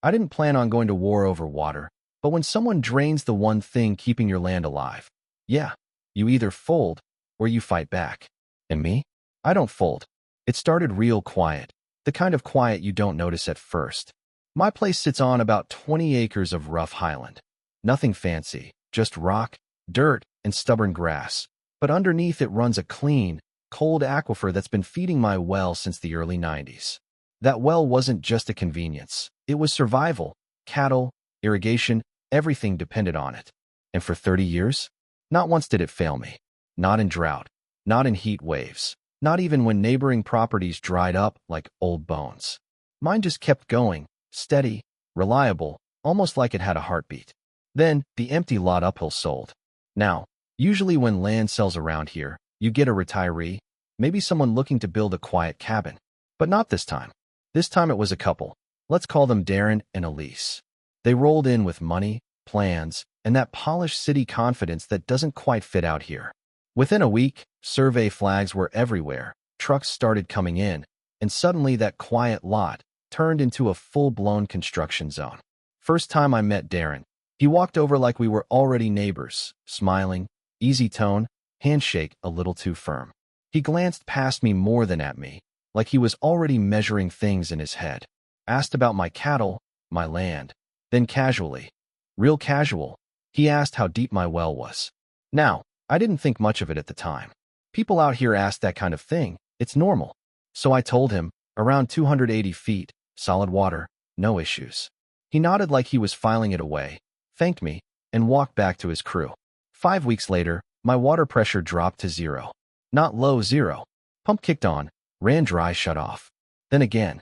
I didn't plan on going to war over water, but when someone drains the one thing keeping your land alive, yeah, you either fold or you fight back. And me? I don't fold. It started real quiet, the kind of quiet you don't notice at first. My place sits on about 20 acres of rough highland. Nothing fancy, just rock, dirt, and stubborn grass. But underneath it runs a clean, cold aquifer that's been feeding my well since the early 90s. That well wasn't just a convenience. It was survival. Cattle, irrigation, everything depended on it. And for 30 years, not once did it fail me. Not in drought, not in heat waves, not even when neighboring properties dried up like old bones. Mine just kept going, steady, reliable, almost like it had a heartbeat. Then, the empty lot uphill sold. Now, usually when land sells around here, you get a retiree, maybe someone looking to build a quiet cabin. But not this time. This time it was a couple. Let's call them Darren and Elise. They rolled in with money, plans, and that polished city confidence that doesn't quite fit out here. Within a week, survey flags were everywhere, trucks started coming in, and suddenly that quiet lot turned into a full-blown construction zone. First time I met Darren, he walked over like we were already neighbors, smiling, easy tone, handshake a little too firm. He glanced past me more than at me, like he was already measuring things in his head. Asked about my cattle, my land. Then casually, real casual, he asked how deep my well was. Now, I didn't think much of it at the time. People out here ask that kind of thing. It's normal. So I told him, around 280 feet, solid water, no issues. He nodded like he was filing it away, thanked me, and walked back to his crew. 5 weeks later, my water pressure dropped to 0. Not low 0. Pump kicked on, ran dry, shut off. Then again.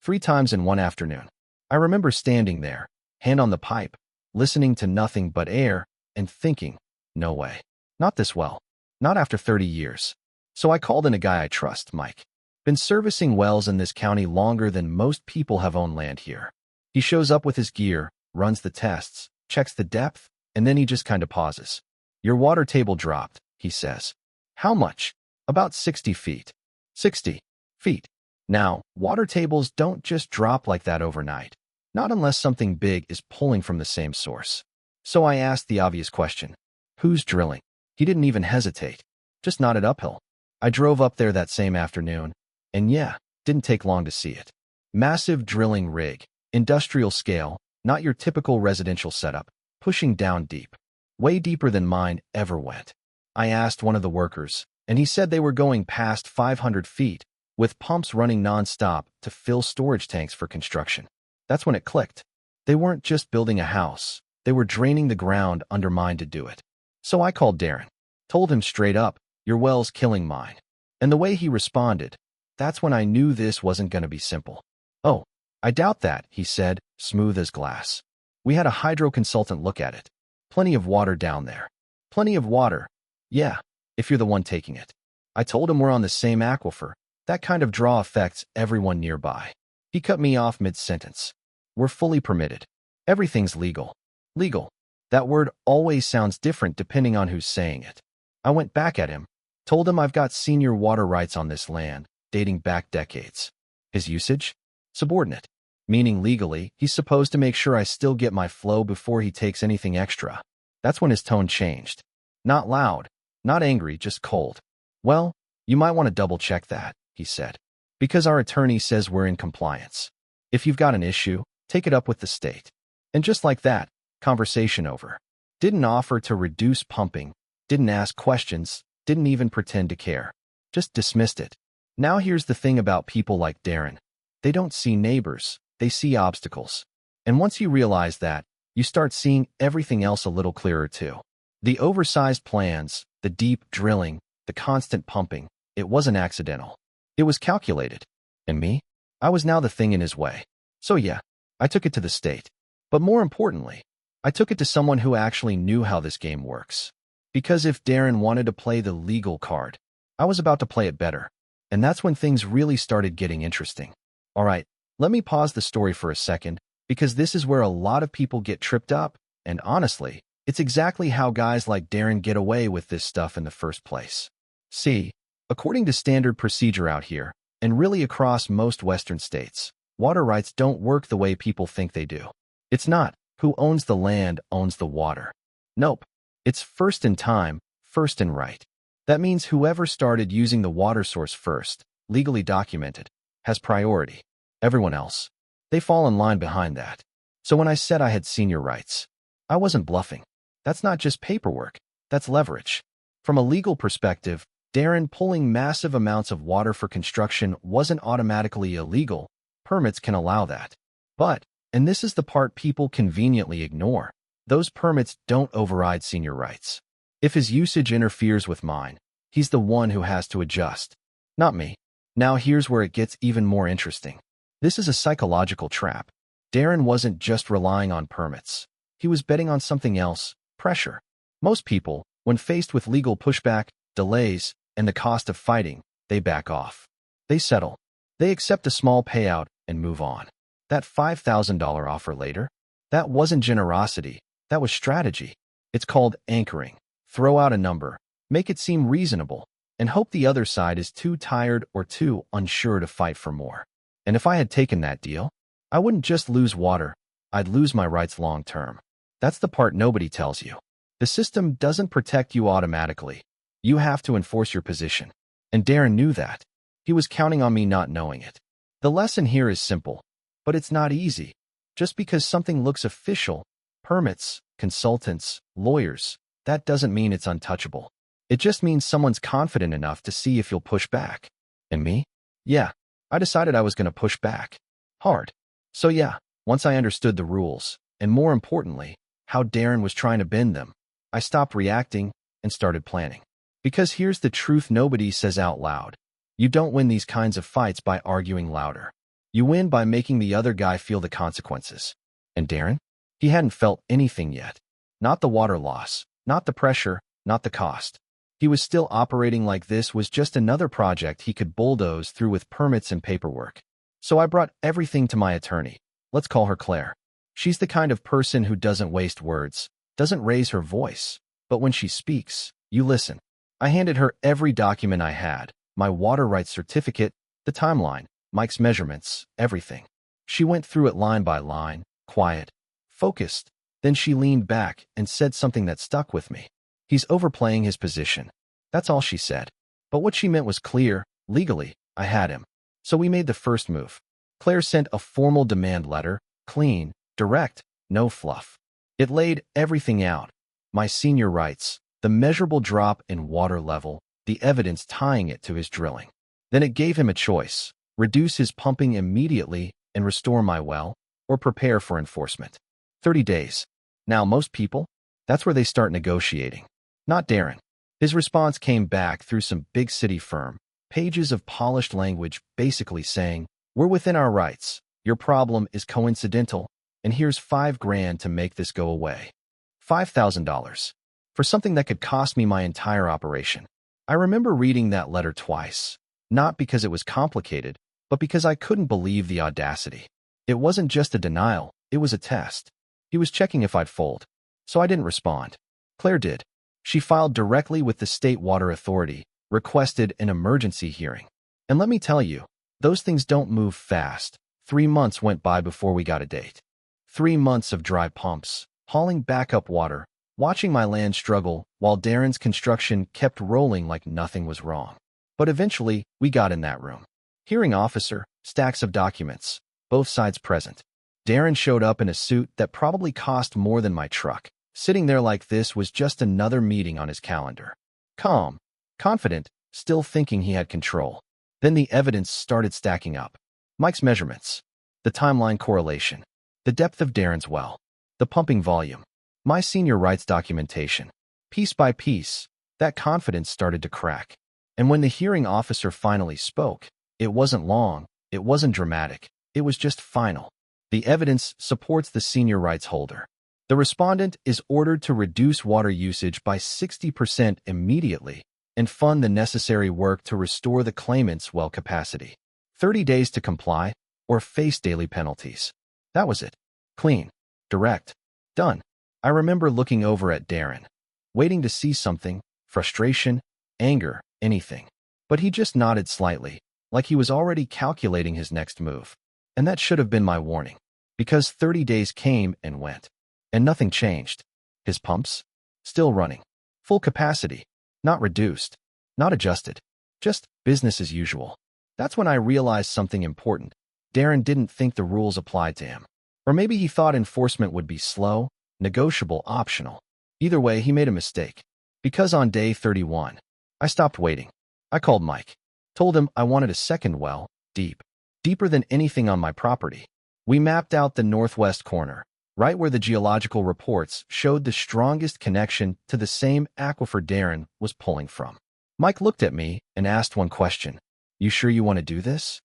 3 times in one afternoon. I remember standing there, hand on the pipe, listening to nothing but air, and thinking, no way. Not this well. Not after 30 years. So I called in a guy I trust, Mike. Been servicing wells in this county longer than most people have owned land here. He shows up with his gear, runs the tests, checks the depth, and then he just kind of pauses. Your water table dropped, he says. How much? About 60 feet. 60 feet. Now, water tables don't just drop like that overnight. Not unless something big is pulling from the same source. So I asked the obvious question. Who's drilling? He didn't even hesitate. Just nodded uphill. I drove up there that same afternoon, and yeah, didn't take long to see it. Massive drilling rig, industrial scale, not your typical residential setup, pushing down deep. Way deeper than mine ever went. I asked one of the workers, and he said they were going past 500 feet, with pumps running non-stop to fill storage tanks for construction. That's when it clicked. They weren't just building a house. They were draining the ground under mine to do it. So I called Darren. Told him straight up, your well's killing mine. And the way he responded, that's when I knew this wasn't going to be simple. Oh, I doubt that, he said, smooth as glass. We had a hydro consultant look at it. Plenty of water down there. Plenty of water. Yeah, if you're the one taking it. I told him we're on the same aquifer. That kind of draw affects everyone nearby. He cut me off mid-sentence. We're fully permitted. Everything's legal. Legal. That word always sounds different depending on who's saying it. I went back at him, told him I've got senior water rights on this land, dating back decades. His usage? Subordinate. Meaning legally, he's supposed to make sure I still get my flow before he takes anything extra. That's when his tone changed. Not loud, not angry, just cold. Well, you might want to double-check that, he said. Because our attorney says we're in compliance. If you've got an issue, take it up with the state. And just like that, conversation over. Didn't offer to reduce pumping, didn't ask questions, didn't even pretend to care. Just dismissed it. Now here's the thing about people like Darren. They don't see neighbors, they see obstacles. And once you realize that, you start seeing everything else a little clearer too. The oversized plans, the deep drilling, the constant pumping, it wasn't accidental. It was calculated. And me? I was now the thing in his way. So yeah, I took it to the state. But more importantly, I took it to someone who actually knew how this game works. Because if Darren wanted to play the legal card, I was about to play it better. And that's when things really started getting interesting. All right, let me pause the story for a second, because this is where a lot of people get tripped up, and honestly, it's exactly how guys like Darren get away with this stuff in the first place. See, according to standard procedure out here, and really across most Western states, Water rights don't work the way people think they do. It's not who owns the land owns the water. Nope. It's first in time, first in right. That means whoever started using the water source first, legally documented, has priority. Everyone else, they fall in line behind that. So when I said I had senior rights, I wasn't bluffing. That's not just paperwork. That's leverage. From a legal perspective, Darren pulling massive amounts of water for construction wasn't automatically illegal. Permits can allow that. But, and this is the part people conveniently ignore, those permits don't override senior rights. If his usage interferes with mine, he's the one who has to adjust, not me. Now here's where it gets even more interesting. This is a psychological trap. Darren wasn't just relying on permits. He was betting on something else, pressure. Most people, when faced with legal pushback, delays, and the cost of fighting, they back off. They settle. They accept a small payout and move on. That $5,000 offer later, that wasn't generosity, that was strategy. It's called anchoring. Throw out a number, make it seem reasonable, and hope the other side is too tired or too unsure to fight for more. And if I had taken that deal, I wouldn't just lose water, I'd lose my rights long term. That's the part nobody tells you. The system doesn't protect you automatically. You have to enforce your position. And Darren knew that. He was counting on me not knowing it. The lesson here is simple, but it's not easy. Just because something looks official, permits, consultants, lawyers, that doesn't mean it's untouchable. It just means someone's confident enough to see if you'll push back. And me? Yeah, I decided I was going to push back. Hard. So yeah, once I understood the rules, and more importantly, how Darren was trying to bend them, I stopped reacting and started planning. Because here's the truth nobody says out loud. You don't win these kinds of fights by arguing louder. You win by making the other guy feel the consequences. And Darren? He hadn't felt anything yet. Not the water loss, not the pressure, not the cost. He was still operating like this was just another project he could bulldoze through with permits and paperwork. So I brought everything to my attorney. Let's call her Claire. She's the kind of person who doesn't waste words, doesn't raise her voice, but when she speaks, you listen. I handed her every document I had, my water rights certificate, the timeline, Mike's measurements, everything. She went through it line by line, quiet, focused. Then she leaned back and said something that stuck with me. He's overplaying his position. That's all she said. But what she meant was clear. Legally, I had him. So we made the first move. Claire sent a formal demand letter, clean, direct, no fluff. It laid everything out. My senior rights, the measurable drop in water level, the evidence tying it to his drilling. Then it gave him a choice: reduce his pumping immediately and restore my well, or prepare for enforcement. 30 days. Now most people, that's where they start negotiating. Not Darren. His response came back through some big city firm, pages of polished language basically saying, "We're within our rights. Your problem is coincidental, and here's $5,000 to make this go away." $5,000. For something that could cost me my entire operation. I remember reading that letter twice, not because it was complicated, but because I couldn't believe the audacity. It wasn't just a denial, it was a test. He was checking if I'd fold. So I didn't respond. Claire did. She filed directly with the State Water Authority, requested an emergency hearing. And let me tell you, those things don't move fast. 3 months went by before we got a date. 3 months of dry pumps, hauling backup water, watching my land struggle while Darren's construction kept rolling like nothing was wrong. But eventually, we got in that room. Hearing officer, stacks of documents, both sides present. Darren showed up in a suit that probably cost more than my truck. Sitting there like this was just another meeting on his calendar. Calm, confident, still thinking he had control. Then the evidence started stacking up. Mike's measurements, the timeline correlation, the depth of Darren's well, the pumping volume, my senior rights documentation. Piece by piece, that confidence started to crack. And when the hearing officer finally spoke, it wasn't long, it wasn't dramatic, it was just final. The evidence supports the senior rights holder. The respondent is ordered to reduce water usage by 60% immediately and fund the necessary work to restore the claimant's well capacity. 30 days to comply or face daily penalties. That was it. Clean. Direct. Done. I remember looking over at Darren, waiting to see something, frustration, anger, anything. But he just nodded slightly, like he was already calculating his next move. And that should have been my warning. Because 30 days came and went. And nothing changed. His pumps? Still running. Full capacity. Not reduced. Not adjusted. Just business as usual. That's when I realized something important. Darren didn't think the rules applied to him. Or maybe he thought enforcement would be slow, negotiable, optional. Either way, he made a mistake. Because on day 31, I stopped waiting. I called Mike. Told him I wanted a second well, deep. Deeper than anything on my property. We mapped out the northwest corner, right where the geological reports showed the strongest connection to the same aquifer Darren was pulling from. Mike looked at me and asked one question. You sure you want to do this?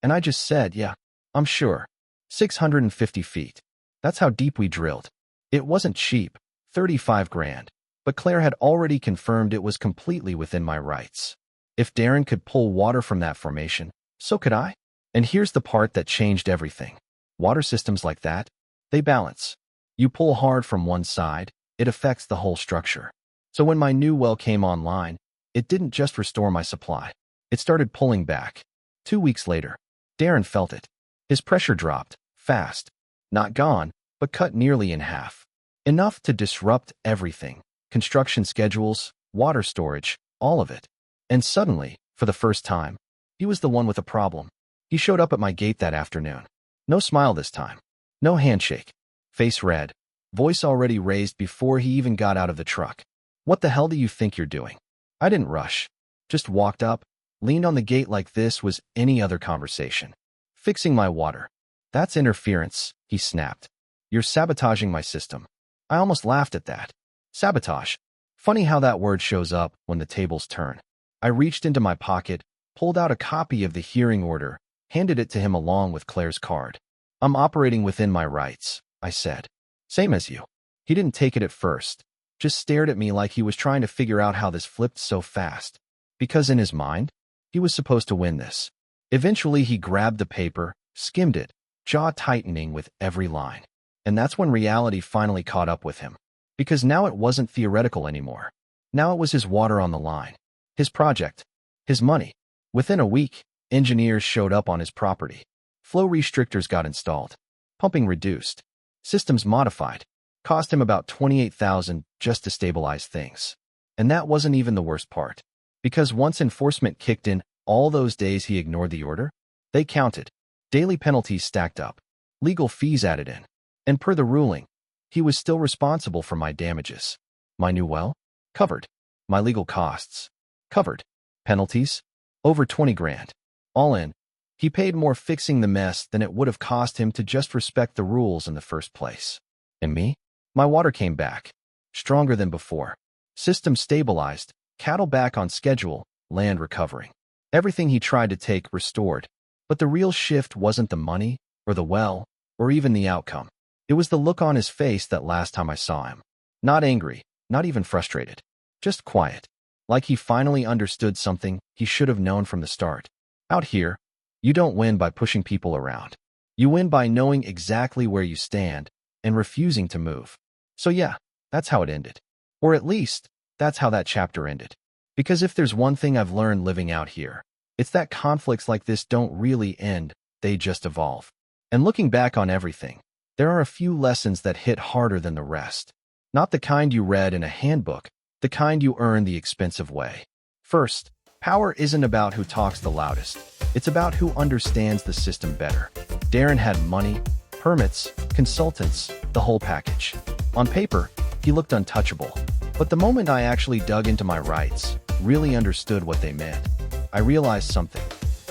And I just said, yeah, I'm sure. 650 feet. That's how deep we drilled. It wasn't cheap, 35 grand. But Claire had already confirmed it was completely within my rights. If Darren could pull water from that formation, so could I. And here's the part that changed everything. Water systems like that, they balance. You pull hard from one side, it affects the whole structure. So when my new well came online, it didn't just restore my supply. It started pulling back. 2 weeks later, Darren felt it. His pressure dropped, fast. Not gone, but cut nearly in half. Enough to disrupt everything. Construction schedules, water storage, all of it. And suddenly, for the first time, he was the one with a problem. He showed up at my gate that afternoon. No smile this time. No handshake. Face red. Voice already raised before he even got out of the truck. What the hell do you think you're doing? I didn't rush. Just walked up, leaned on the gate like this was any other conversation. Fixing my water. That's interference, he snapped. You're sabotaging my system. I almost laughed at that. Sabotage. Funny how that word shows up when the tables turn. I reached into my pocket, pulled out a copy of the hearing order, handed it to him along with Claire's card. I'm operating within my rights, I said. Same as you. He didn't take it at first, just stared at me like he was trying to figure out how this flipped so fast. Because in his mind, he was supposed to win this. Eventually he grabbed the paper, skimmed it, jaw tightening with every line. And that's when reality finally caught up with him. Because now it wasn't theoretical anymore. Now it was his water on the line. His project. His money. Within a week, engineers showed up on his property. Flow restrictors got installed. Pumping reduced. Systems modified. Cost him about $28,000 just to stabilize things. And that wasn't even the worst part. Because once enforcement kicked in, all those days he ignored the order, they counted. Daily penalties stacked up. Legal fees added in. And per the ruling, he was still responsible for my damages. My new well? Covered. My legal costs? Covered. Penalties? Over 20 grand. All in. He paid more fixing the mess than it would have cost him to just respect the rules in the first place. And me? My water came back. Stronger than before. System stabilized, cattle back on schedule, land recovering. Everything he tried to take restored. But the real shift wasn't the money, or the well, or even the outcome. It was the look on his face that last time I saw him. Not angry, not even frustrated. Just quiet. Like he finally understood something he should have known from the start. Out here, you don't win by pushing people around. You win by knowing exactly where you stand and refusing to move. So yeah, that's how it ended. Or at least, that's how that chapter ended. Because if there's one thing I've learned living out here, it's that conflicts like this don't really end, they just evolve. And looking back on everything, there are a few lessons that hit harder than the rest. Not the kind you read in a handbook, the kind you earn the expensive way. First, power isn't about who talks the loudest. It's about who understands the system better. Darren had money, permits, consultants, the whole package. On paper, he looked untouchable. But the moment I actually dug into my rights, really understood what they meant, I realized something.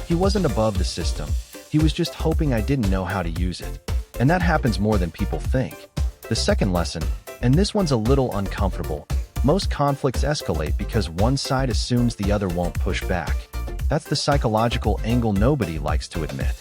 He wasn't above the system. He was just hoping I didn't know how to use it. And that happens more than people think. The second lesson, and this one's a little uncomfortable, most conflicts escalate because one side assumes the other won't push back. That's the psychological angle nobody likes to admit.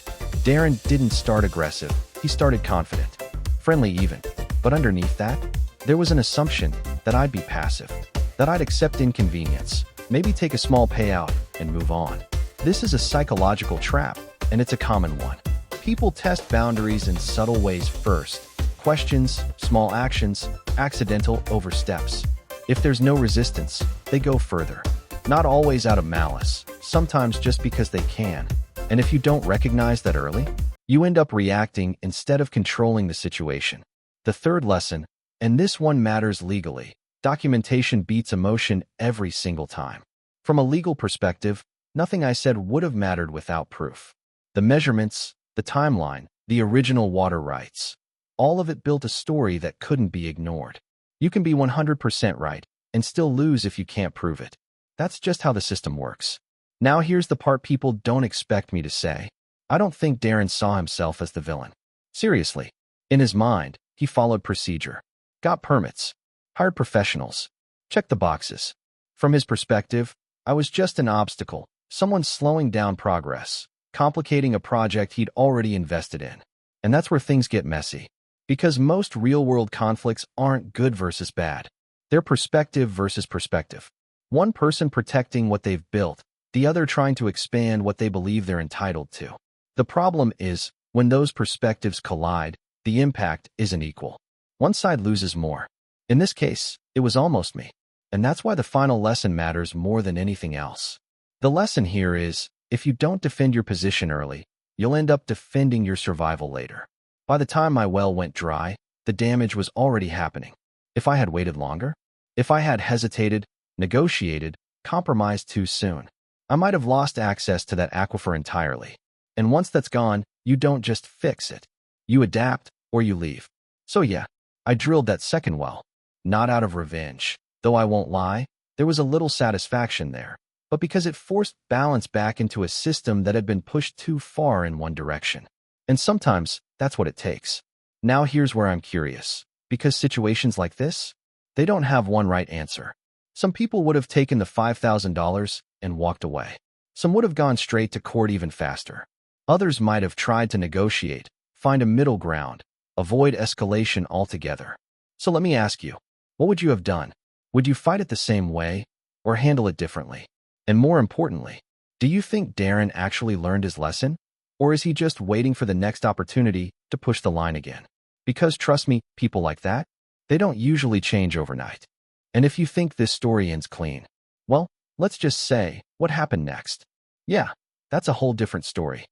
Darren didn't start aggressive, he started confident. Friendly even. But underneath that, there was an assumption that I'd be passive. That I'd accept inconvenience, maybe take a small payout, and move on. This is a psychological trap, and it's a common one. People test boundaries in subtle ways first. Questions, small actions, accidental oversteps. If there's no resistance, they go further. Not always out of malice, sometimes just because they can. And if you don't recognize that early, You end up reacting instead of controlling the situation. The third lesson, and this one matters legally, documentation beats emotion every single time. From a legal perspective, nothing I said would have mattered without proof. The measurements, the timeline, the original water rights. All of it built a story that couldn't be ignored. You can be 100% right and still lose if you can't prove it. That's just how the system works. Now here's the part people don't expect me to say. I don't think Darren saw himself as the villain. Seriously. In his mind, he followed procedure, got permits, hired professionals, checked the boxes. From his perspective, I was just an obstacle, someone slowing down progress, complicating a project he'd already invested in. And that's where things get messy. Because most real-world conflicts aren't good versus bad. They're perspective versus perspective. One person protecting what they've built, the other trying to expand what they believe they're entitled to. The problem is, when those perspectives collide, the impact isn't equal. One side loses more. In this case, it was almost me. And that's why the final lesson matters more than anything else. The lesson here is, if you don't defend your position early, you'll end up defending your survival later. By the time my well went dry, the damage was already happening. If I had waited longer, if I had hesitated, negotiated, compromised too soon, I might have lost access to that aquifer entirely. And once that's gone, you don't just fix it. You adapt or you leave. So yeah, I drilled that second well. Not out of revenge. Though I won't lie, there was a little satisfaction there. But because it forced balance back into a system that had been pushed too far in one direction. And sometimes, that's what it takes. Now here's where I'm curious. Because situations like this, they don't have one right answer. Some people would have taken the $5,000 and walked away. Some would have gone straight to court even faster. Others might have tried to negotiate, find a middle ground, avoid escalation altogether. So let me ask you, what would you have done? Would you fight it the same way or handle it differently? And more importantly, do you think Darren actually learned his lesson? Or is he just waiting for the next opportunity to push the line again? Because trust me, people like that, they don't usually change overnight. And if you think this story ends clean, well, let's just say, what happened next? Yeah, that's a whole different story.